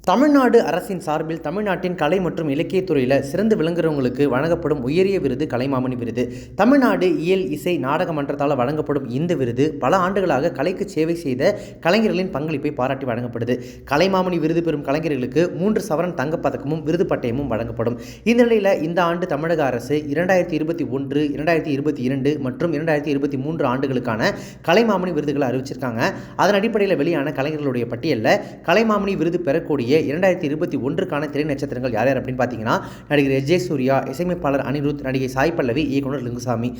தமிழ்நாடு அரசின் சார்பில் தமிழ்நாட்டின் கலை மற்றும் இலக்கியத் துறையில் சிறந்து விளங்குறவங்களுக்கு வழங்கப்படும் உயரிய விருது கலைமாமணி விருது. தமிழ்நாடு இயல் இசை நாடக மன்றத்தால் வழங்கப்படும் இந்த விருது பல ஆண்டுகளாக கலைக்கு சேவை செய்த கலைஞர்களின் பங்களிப்பை பாராட்டி வழங்கப்படுது. கலைமாமணி விருது பெறும் கலைஞர்களுக்கு 3 சவரன் தங்கப்பதக்கமும் விருது பட்டயமும் வழங்கப்படும். இந்த நிலையில் இந்த ஆண்டு தமிழக அரசு 2021, 2022 மற்றும் 2023 ஆண்டுகளுக்கான கலைமாமணி விருதுகளை அறிவிச்சிருக்காங்க. அதன் அடிப்படையில் வெளியான கலைஞர்களுடைய பட்டியலில் கலைமாமணி விருது பெறக்கூடிய 2021க்கான திரை நட்சத்திரங்கள் யார் அப்படின்னு பார்த்தீங்கன்னா, நடிகர் எஸ். ஜே. சூர்யா, இசையமைப்பாளர் அனிருத், நடிகை சாய் பல்லவி, இயக்குனர் லிங்குசாமி.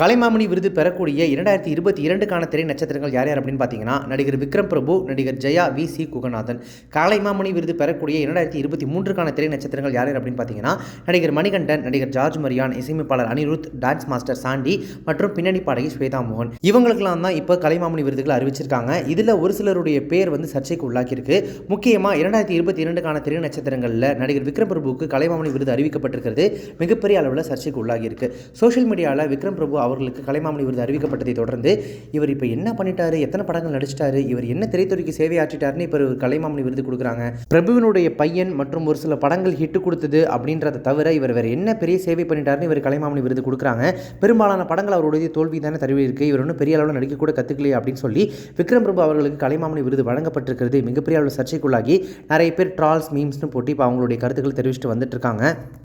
கலைமாமணி விருது பெறக்கூடிய 2022க்கான திரை நட்சத்திரங்கள் யார் அப்படின்னு பார்த்தீங்கன்னா, நடிகர் விக்ரம் பிரபு, நடிகர் ஜெயா, வி. சி. குகநாதன். கலைமாமணி விருது பெறக்கூடிய 2023க்கான திரை நட்சத்திரங்கள் யார் அப்படின்னு பார்த்தீங்கன்னா, நடிகர் மணிகண்டன், நடிகர் ஜார்ஜ் மரியான், இசையமைப்பாளர் அனிருத், டான்ஸ் மாஸ்டர் சாண்டி மற்றும் பின்னணி பாடகி ஸ்வேதா மோகன். இவங்களுக்கெல்லாம் தான் இப்போ கலைமாமணி விருதுகள் அறிவிச்சிருக்காங்க. இதில் ஒரு சிலருடைய பேர் சர்ச்சைக்கு உள்ளாக்கியிருக்கு. முக்கியமாக 2022க்கான திரை நட்சத்திரங்களில் நடிகர் விக்ரம் பிரபுவுக்கு கலைமாமணி விருது அறிவிக்கப்பட்டிருக்கிறது மிகப்பெரிய அளவில் சர்ச்சைக்கு உள்ளாகியிருக்கு. சோஷியல் மீடியாவில் விக்ரம் பிரபு அவர்களுக்கு கலைமாமணி விருது அறிவிக்கப்பட்டதை தொடர்ந்து இவர் இப்போ என்ன பண்ணிட்டாரு, எத்தனை படங்கள் நடிச்சிட்டாரு, இவர் என்ன திரைத்துறைக்கு சேவையாற்றிட்டாருன்னு இப்போ கலைமாமணி விருது கொடுக்குறாங்க. பிரபுவினுடைய பையன் மற்றும் ஒரு சில படங்கள் ஹிட் கொடுத்தது அப்படின்றத தவிர இவர் வேற என்ன பெரிய சேவை பண்ணிட்டாருன்னு இவர் கலைமாமணி விருது கொடுக்குறாங்க. பெரும்பாலான படங்கள் அவருடைய தோல்வி தானே தருவி இருக்கு, இவர் ஒன்றும் பெரிய அளவில் நடிக்க கூட கற்றுக்கலையே அப்படின்னு சொல்லி விக்ரம் பிரபு அவர்களுக்கு கலைமாமணி விருது வழங்கப்பட்டிருக்கிறது மிகப்பெரிய அளவில் சர்ச்சைக்குள்ளாகி நிறைய பேர் ட்ரால்ஸ் மீம்ஸ்னு போட்டு இப்போ அவங்களுடைய கருத்துக்கள் தெரிவிச்சுட்டு வந்துட்டு இருக்காங்க.